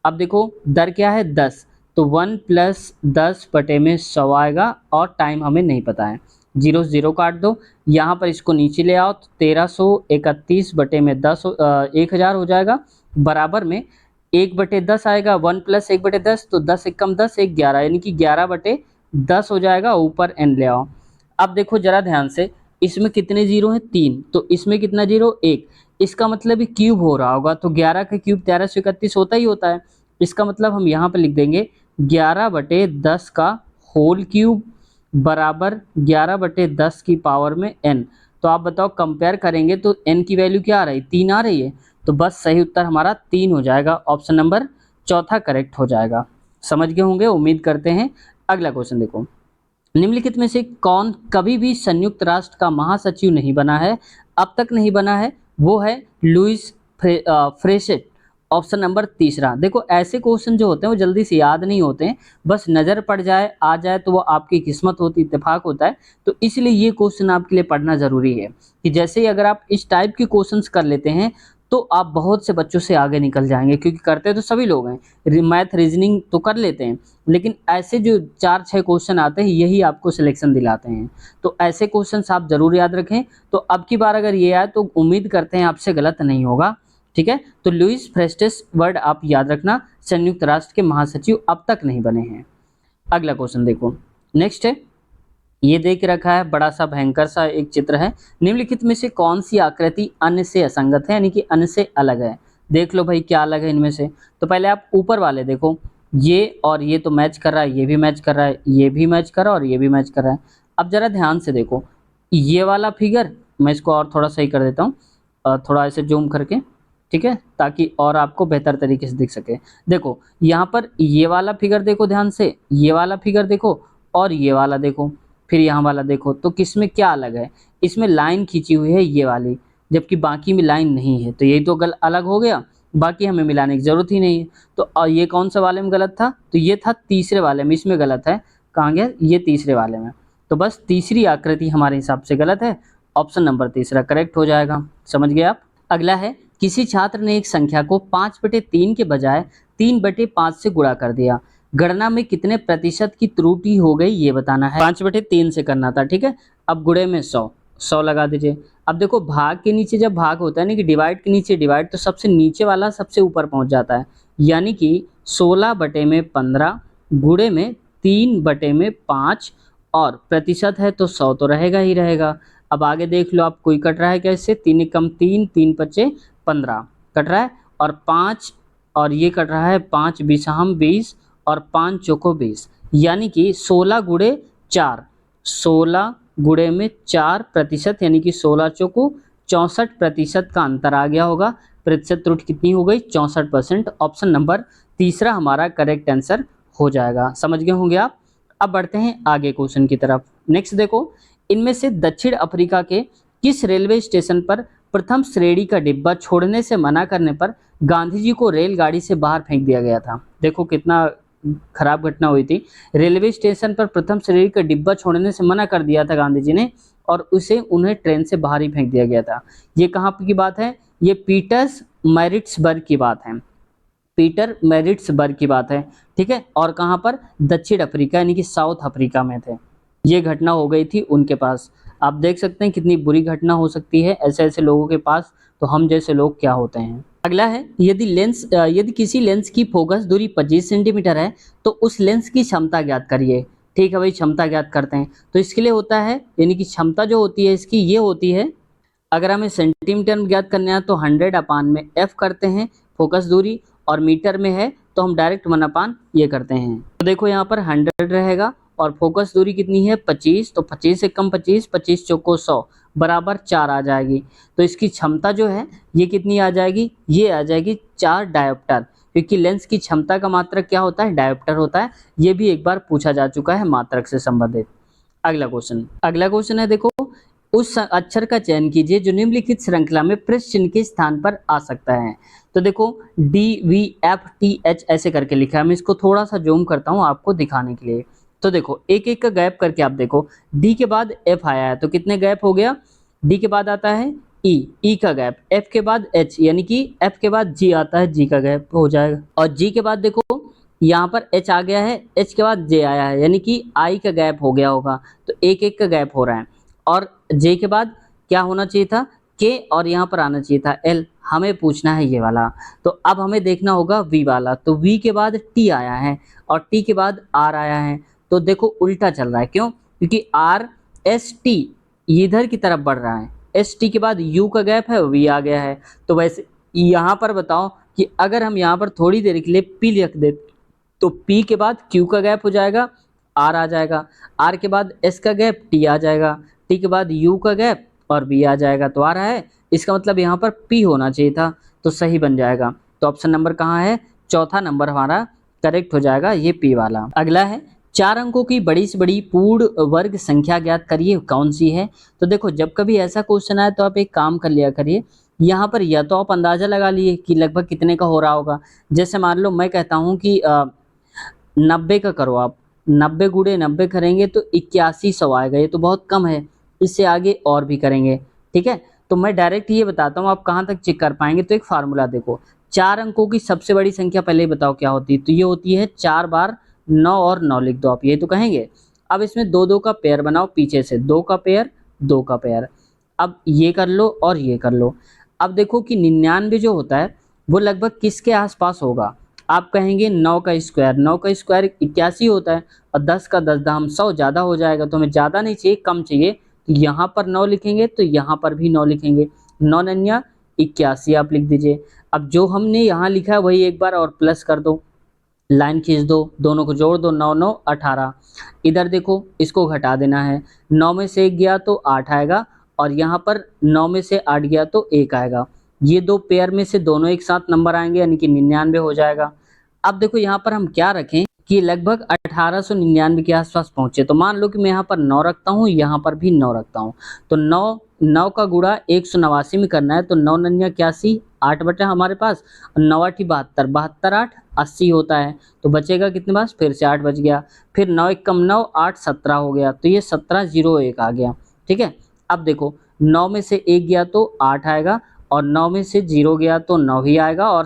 अब देखो दर क्या है? 10, तो 1 + 10/100 आएगा, और टाइम हमें नहीं पता है। 0 से 0 काट दो, यहाँ पर इसको नीचे ले आओ तो 1331/10 1000 हो जाएगा, बराबर में 1/10 आएगा, 1 प्लस 1/10 तो 10 एकम 10, 1 11 यानी कि 11/10 हो जाएगा, ऊपर n ले आओ। अब देखो जरा ध्यान से, इसमें कितने जीरो हैं 3, तो इसमें कितना जीरो 1, इसका मतलब ये क्यूब हो रहा होगा, तो 11 का क्यूब 1331 होता ही होता है। इसका मतलब हम यहाँ पे लिख देंगे 11/10 का होल क्यूब बराबर 11/10 की पावर में n। तो आप बताओ कंपेयर करेंगे तो n की वैल्यू क्या आ रही है, 3 आ रही है, तो बस सही उत्तर हमारा 3 हो जाएगा, ऑप्शन नंबर चौथा करेक्ट हो जाएगा। समझ गए होंगे, उम्मीद करते हैं। अगला क्वेश्चन देखो, निम्नलिखित में से कौन कभी भी संयुक्त राष्ट्र का महासचिव नहीं बना है, अब तक नहीं बना है, वो है लुईस फ्रेसेट, ऑप्शन नंबर तीसरा। देखो ऐसे क्वेश्चन जो होते हैं वो जल्दी से याद नहीं होते हैं, बस नज़र पड़ जाए आ जाए तो वो आपकी किस्मत होती, इत्तेफाक होता है, तो इसलिए ये क्वेश्चन आपके लिए पढ़ना ज़रूरी है कि जैसे ही अगर आप इस टाइप के क्वेश्चंस कर लेते हैं तो आप बहुत से बच्चों से आगे निकल जाएंगे, क्योंकि करते तो सभी लोग हैं, मैथ रीजनिंग तो कर लेते हैं, लेकिन ऐसे जो 4-6 क्वेश्चन आते हैं यही आपको सिलेक्शन दिलाते हैं। तो ऐसे क्वेश्चंस आप जरूर याद रखें, तो अब की बार अगर ये आए तो उम्मीद करते हैं आपसे गलत नहीं होगा, ठीक है। तो लुईस फ्रेस्टेस वर्ड आप याद रखना, संयुक्त राष्ट्र के महासचिव अब तक नहीं बने हैं। अगला क्वेश्चन देखो, नेक्स्ट है, ये देख रखा है बड़ा सा भयंकर सा एक चित्र है, निम्नलिखित में से कौन सी आकृति अन्य से असंगत है, यानी कि अन्य से अलग है। देख लो भाई क्या अलग है इनमें से। तो पहले आप ऊपर वाले देखो, ये और ये तो मैच कर रहा है, ये भी मैच कर रहा है, ये भी मैच कर रहा है और ये भी मैच कर रहा है। अब जरा ध्यान से देखो, ये वाला फिगर मैं इसको और थोड़ा सही कर देता हूँ, थोड़ा ऐसे जूम करके, ठीक है, ताकि और आपको बेहतर तरीके से दिख सके। देखो यहाँ पर ये वाला फिगर देखो ध्यान से, ये वाला फिगर देखो और ये वाला देखो, फिर यहाँ वाला देखो, तो किसमें क्या अलग है, इसमें लाइन खींची हुई है ये वाली, जबकि बाकी में लाइन नहीं है, तो यही तो अलग हो गया, बाकी हमें मिलाने की जरूरत ही नहीं है। तो और ये कौन सा वाले में गलत था, तो ये था तीसरे वाले में, इसमें गलत है, कहाँ गया, ये तीसरे वाले में, तो बस तीसरी आकृति हमारे हिसाब से गलत है, ऑप्शन नंबर तीसरा करेक्ट हो जाएगा। समझ गए आप। अगला है, किसी छात्र ने एक संख्या को 5/3 के बजाय 3/5 से गुणा कर दिया, गणना में कितने प्रतिशत की त्रुटि हो गई ये बताना है। 5/3 से करना था, ठीक है। अब गुणे में 100 लगा दीजिए। अब देखो भाग के नीचे जब भाग होता है ना कि डिवाइड के नीचे डिवाइड, तो सबसे नीचे वाला सबसे ऊपर पहुंच जाता है, यानी कि 16/15 गुणे में 3/5 और प्रतिशत है तो 100 तो रहेगा ही रहेगा। अब आगे देख लो आप, कोई कट रहा है क्या इससे, 3 एकम 3, 3 पचे 15 कट रहा है, और 5 और ये कट रहा है 5 बीसहम 20 और 5 चौको 20, यानी कि 16 गुणे 4, 16 गुणे में 4% यानी कि 16 चौको 64% का अंतर आ गया होगा, प्रतिशत त्रुटि कितनी हो गई 64%, ऑप्शन नंबर तीसरा हमारा करेक्ट आंसर हो जाएगा। समझ गए होंगे आप। अब बढ़ते हैं आगे क्वेश्चन की तरफ। नेक्स्ट देखो, इनमें से दक्षिण अफ्रीका के किस रेलवे स्टेशन पर प्रथम श्रेणी का डिब्बा छोड़ने से मना करने पर गांधी जी को रेलगाड़ी से बाहर फेंक दिया गया था। देखो कितना खराब घटना हुई थी, रेलवे स्टेशन पर प्रथम श्रेणी का डिब्बा छोड़ने से मना कर दिया था गांधी जी ने, और उसे उन्हें ट्रेन से बाहर ही फेंक दिया गया था। ये कहाँ की बात है, ये पीटर्स मैरिट्सबर्ग की बात है, पीटर मैरिट्सबर्ग की बात है, ठीक है। और कहाँ पर, दक्षिण अफ्रीका यानी कि साउथ अफ्रीका में थे, ये घटना हो गई थी उनके पास। आप देख सकते हैं कितनी बुरी घटना हो सकती है ऐसे ऐसे लोगों के पास, तो हम जैसे लोग क्या होते हैं। अगला है, यदि किसी लेंस की फोकस दूरी 25 सेंटीमीटर है तो उस लेंस की क्षमता ज्ञात करिए। ठीक है भाई, क्षमता ज्ञात करते हैं, तो इसके लिए होता है, यानी कि क्षमता जो होती है इसकी ये होती है, अगर हमें सेंटीमीटर में ज्ञात करना है तो 100/f करते हैं फोकस दूरी, और मीटर में है तो हम डायरेक्ट 1/, ये करते हैं। तो देखो यहाँ पर 100 रहेगा और फोकस दूरी कितनी है 25, तो 25 से कम 25, 25 चौको 100 बराबर 4 आ जाएगी। तो इसकी क्षमता जो है ये कितनी आ जाएगी, ये आ जाएगी 4 डायोप्टर, क्योंकि लेंस की क्षमता का मात्रक क्या होता है, डायोप्टर होता है। ये भी एक बार पूछा जा चुका है मात्रक से संबंधित। अगला क्वेश्चन है, देखो उस अक्षर का चयन कीजिए जो निम्नलिखित श्रृंखला में प्रश्न चिन्ह के स्थान पर आ सकता है। तो देखो DVFTH ऐसे करके लिखा है, मैं इसको थोड़ा सा जूम करता हूँ आपको दिखाने के लिए। तो देखो एक एक का गैप करके आप देखो, D के बाद F आया है तो कितने गैप हो गया, D के बाद आता है E का गैप, F के बाद H, यानी कि F के बाद G आता है, G का गैप हो जाएगा, और G के बाद देखो यहाँ पर H आ गया है, H के बाद J आया है, यानी कि I का गैप हो गया होगा, तो एक एक का गैप हो रहा है। और J के बाद क्या होना चाहिए था, K, और यहाँ पर आना चाहिए था L, हमें पूछना है ये वाला। तो अब हमें देखना होगा वी वाला, तो वी के बाद टी आया है और टी के बाद आर आया है। तो देखो उल्टा चल रहा है, क्यों? क्योंकि आर एस टी इधर की तरफ बढ़ रहा है, एस टी के बाद यू का गैप है, वी आ गया है। तो वैसे यहाँ पर बताओ कि अगर हम यहाँ पर थोड़ी देर के लिए पी लिख दे तो पी के बाद क्यू का गैप हो जाएगा, आर आ जाएगा, आर के बाद एस का गैप टी आ जाएगा, टी के बाद यू का गैप और बी आ जाएगा। तो आ रहा है, इसका मतलब यहाँ पर पी होना चाहिए था, तो सही बन जाएगा। तो ऑप्शन नंबर कहाँ है? चौथा नंबर हमारा करेक्ट हो जाएगा, ये पी वाला। अगला है 4 अंकों की बड़ी से बड़ी पूर्ण वर्ग संख्या ज्ञात करिए, कौन सी है? तो देखो जब कभी ऐसा क्वेश्चन आए तो आप एक काम कर लिया करिए, यहाँ पर या तो आप अंदाजा लगा लिए कि लगभग कितने का हो रहा होगा। जैसे मान लो मैं कहता हूँ कि 90 का करो आप, 90 गुणे 90 करेंगे तो 8100 आएगा, ये तो बहुत कम है, इससे आगे और भी करेंगे, ठीक है। तो मैं डायरेक्ट ये बताता हूँ, आप कहाँ तक चेक कर पाएंगे। तो एक फार्मूला देखो, 4 अंकों की सबसे बड़ी संख्या पहले ही बताओ क्या होती है। तो ये होती है 4 बार 9 और 9 लिख दो आप, ये तो कहेंगे। अब इसमें 2-2 का पेयर बनाओ, पीछे से 2 का पेयर 2 का पेयर। अब ये कर लो और ये कर लो। अब देखो कि 99 जो होता है वो लगभग किसके आसपास होगा? आप कहेंगे 9 का स्क्वायर, 9 का स्क्वायर 81 होता है और 10 का 10 दाम 100 ज़्यादा हो जाएगा, तो हमें ज़्यादा नहीं चाहिए, कम चाहिए। तो यहाँ पर 9 लिखेंगे तो यहाँ पर भी 9 लिखेंगे, 9 नन्या 81 आप लिख दीजिए। अब जो हमने यहाँ लिखा है वही एक बार और प्लस कर दो, लाइन खींच दो, दोनों को जोड़ दो, 9 9 18। इधर देखो इसको घटा देना है, 9 में से 1 गया तो 8 आएगा और यहाँ पर 9 में से 8 गया तो 1 आएगा। ये दो पेयर में से दोनों एक साथ नंबर आएंगे, यानी कि 99 हो जाएगा। अब देखो यहाँ पर हम क्या रखें कि लगभग 1899 के आसपास पहुंचे। तो मान लो कि मैं यहाँ पर 9 रखता हूँ, यहाँ पर भी 9 रखता हूँ। तो 9 का गुणा 189 में करना है, तो 9 नन्या 81, 8 बचा हमारे पास, 9 8 72, 72 8 80 होता है। तो बचेगा कितने पास? फिर से 8 बच गया, फिर 9 1 कम 9 8 17 हो गया, तो ये 1701 आ गया, ठीक है। अब देखो 9 में से 1 गया तो 8 आएगा और 9 में से 0 गया तो 9 ही आएगा और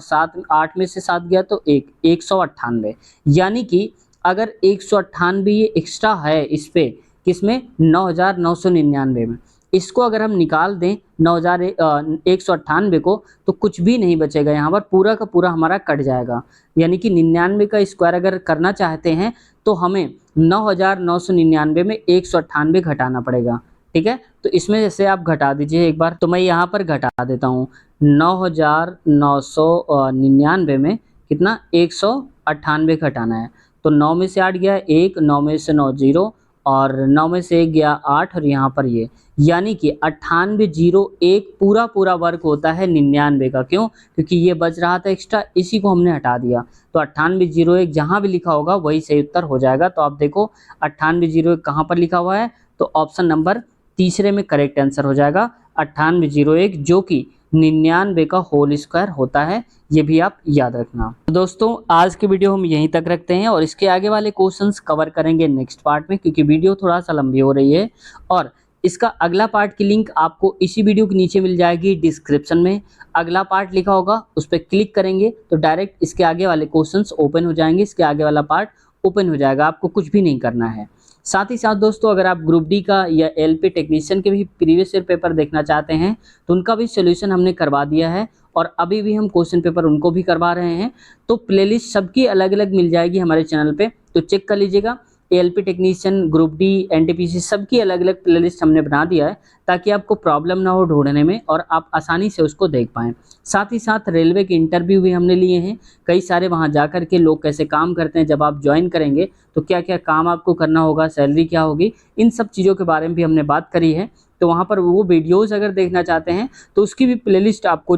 8 में से 7 गया तो 198। यानी कि अगर 198 ये एक्स्ट्रा है इस पे, किसमें? 9999 में। इसको अगर हम निकाल दें 198 को, तो कुछ भी नहीं बचेगा, यहाँ पर पूरा का पूरा हमारा कट जाएगा। यानी कि 99 का स्क्वायर अगर करना चाहते हैं तो हमें 9999 में 198 घटाना पड़ेगा, ठीक है। तो इसमें जैसे आप घटा दीजिए एक बार, तो मैं यहाँ पर घटा देता हूँ, 9999 में कितना? 198 घटाना है। तो 9 में से 8 गया 1, 9 में से 9 0 और 9 में से 1 गया 8 और यहाँ पर ये, यानी कि 9801 पूरा पूरा वर्ग होता है 99 का। क्यों? क्योंकि ये बच रहा था एक्स्ट्रा, इसी को हमने हटा दिया। तो 9801 जहाँ भी लिखा होगा वही सही उत्तर हो जाएगा। तो आप देखो 9801 कहाँ पर लिखा हुआ है, तो ऑप्शन नंबर तीसरे में करेक्ट आंसर हो जाएगा 9801, जो कि 99 का होल स्क्वायर होता है। ये भी आप याद रखना। तो दोस्तों आज की वीडियो हम यहीं तक रखते हैं और इसके आगे वाले क्वेश्चंस कवर करेंगे नेक्स्ट पार्ट में, क्योंकि वीडियो थोड़ा सा लंबी हो रही है। और इसका अगला पार्ट की लिंक आपको इसी वीडियो के नीचे मिल जाएगी डिस्क्रिप्शन में। अगला पार्ट लिखा होगा, उस पर क्लिक करेंगे तो डायरेक्ट इसके आगे वाले क्वेश्चंस ओपन हो जाएंगे, इसके आगे वाला पार्ट ओपन हो जाएगा, आपको कुछ भी नहीं करना है। साथ ही साथ दोस्तों अगर आप ग्रुप डी का या एलपी टेक्नीशियन के भी प्रीवियस ईयर पेपर देखना चाहते हैं तो उनका भी सोल्यूशन हमने करवा दिया है और अभी भी हम क्वेश्चन पेपर उनको भी करवा रहे हैं। तो प्लेलिस्ट सबकी अलग अलग मिल जाएगी हमारे चैनल पे, तो चेक कर लीजिएगा। LP technician, group D, NTPC सबकी अलग अलग प्लेलिस्ट हमने बना दिया है ताकि आपको प्रॉब्लम ना हो ढूंढने में और आप आसानी से उसको देख पाएँ। साथ ही साथ रेलवे के इंटरव्यू भी हमने लिए हैं कई सारे, वहाँ जा कर के लोग कैसे काम करते हैं, जब आप ज्वाइन करेंगे तो क्या क्या काम आपको करना होगा, सैलरी क्या होगी, इन सब चीज़ों के बारे में भी हमने बात करी है। तो वहाँ पर वो वीडियोज़ अगर देखना चाहते हैं तो उसकी भी प्लेलिस्ट आपको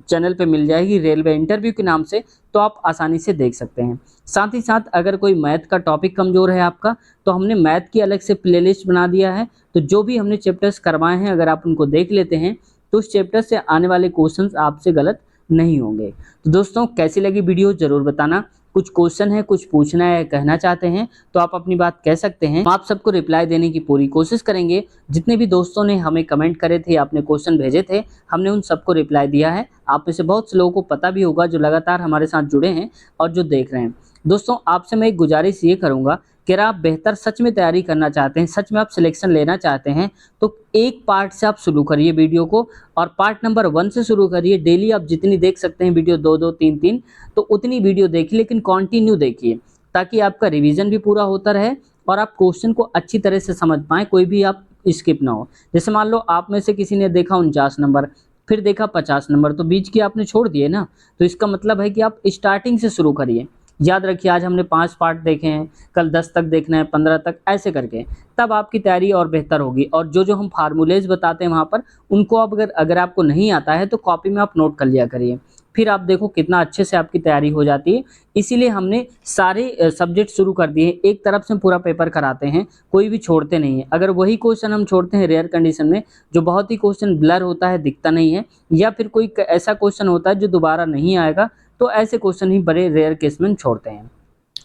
चैनल पे मिल जाएगी रेलवे इंटरव्यू के नाम से, तो आप आसानी से देख सकते हैं। साथ ही साथ अगर कोई मैथ का टॉपिक कमज़ोर है आपका, तो हमने मैथ की अलग से प्लेलिस्ट बना दिया है। तो जो भी हमने चैप्टर्स करवाए हैं अगर आप उनको देख लेते हैं तो उस चैप्टर से आने वाले क्वेश्चंस आपसे गलत नहीं होंगे। तो दोस्तों कैसी लगी वीडियो ज़रूर बताना। कुछ क्वेश्चन है, कुछ पूछना है, कहना चाहते हैं तो आप अपनी बात कह सकते हैं, हम आप सबको रिप्लाई देने की पूरी कोशिश करेंगे। जितने भी दोस्तों ने हमें कमेंट करे थे, आपने क्वेश्चन भेजे थे, हमने उन सबको रिप्लाई दिया है। आप में से बहुत से लोगों को पता भी होगा जो लगातार हमारे साथ जुड़े हैं और जो देख रहे हैं। दोस्तों आपसे मैं एक गुजारिश ये करूँगा कि अगर आप बेहतर सच में तैयारी करना चाहते हैं, सच में आप सिलेक्शन लेना चाहते हैं, तो एक पार्ट से आप शुरू करिए वीडियो को और पार्ट नंबर 1 से शुरू करिए। डेली आप जितनी देख सकते हैं वीडियो 2-2 3-3 तो उतनी वीडियो देखिए, लेकिन कंटिन्यू देखिए ताकि आपका रिवीजन भी पूरा होता रहे और आप क्वेश्चन को अच्छी तरह से समझ पाएँ, कोई भी आप स्किप ना हो। जैसे मान लो आप में से किसी ने देखा 49 नंबर, फिर देखा 50 नंबर, तो बीच की आपने छोड़ दिए ना, तो इसका मतलब है कि आप स्टार्टिंग से शुरू करिए। याद रखिए आज हमने 5 पार्ट देखे हैं, कल 10 तक देखना है, 15 तक, ऐसे करके तब आपकी तैयारी और बेहतर होगी। और जो हम फार्मूलेज़ बताते हैं वहाँ पर, उनको आप अगर अगर आपको नहीं आता है तो कॉपी में आप नोट कर लिया करिए। फिर आप देखो कितना अच्छे से आपकी तैयारी हो जाती है। इसीलिए हमने सारे सब्जेक्ट शुरू कर दिए हैं, एक तरफ से पूरा पेपर कराते हैं, कोई भी छोड़ते नहीं हैं। अगर वही क्वेश्चन हम छोड़ते हैं रेयर कंडीशन में, जो बहुत ही क्वेश्चन ब्लर होता है, दिखता नहीं है, या फिर कोई ऐसा क्वेश्चन होता है जो दोबारा नहीं आएगा, तो ऐसे क्वेश्चन ही बड़े रेयर केस में छोड़ते हैं।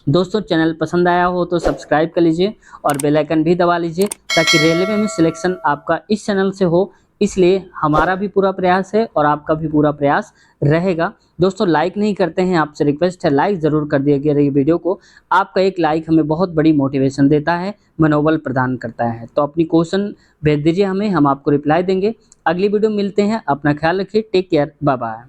दोस्तों चैनल पसंद आया हो तो सब्सक्राइब कर लीजिए और बेल आइकन भी दबा लीजिए ताकि रेलवे में सिलेक्शन आपका इस चैनल से हो। इसलिए हमारा भी पूरा प्रयास है और आपका भी पूरा प्रयास रहेगा। दोस्तों लाइक नहीं करते हैं, आपसे रिक्वेस्ट है लाइक ज़रूर कर दिया गया वीडियो को। आपका एक लाइक हमें बहुत बड़ी मोटिवेशन देता है, मनोबल प्रदान करता है। तो अपनी क्वेश्चन भेज दीजिए हमें, हम आपको रिप्लाई देंगे। अगली वीडियो मिलते हैं, अपना ख्याल रखिए, टेक केयर, बाय बाय।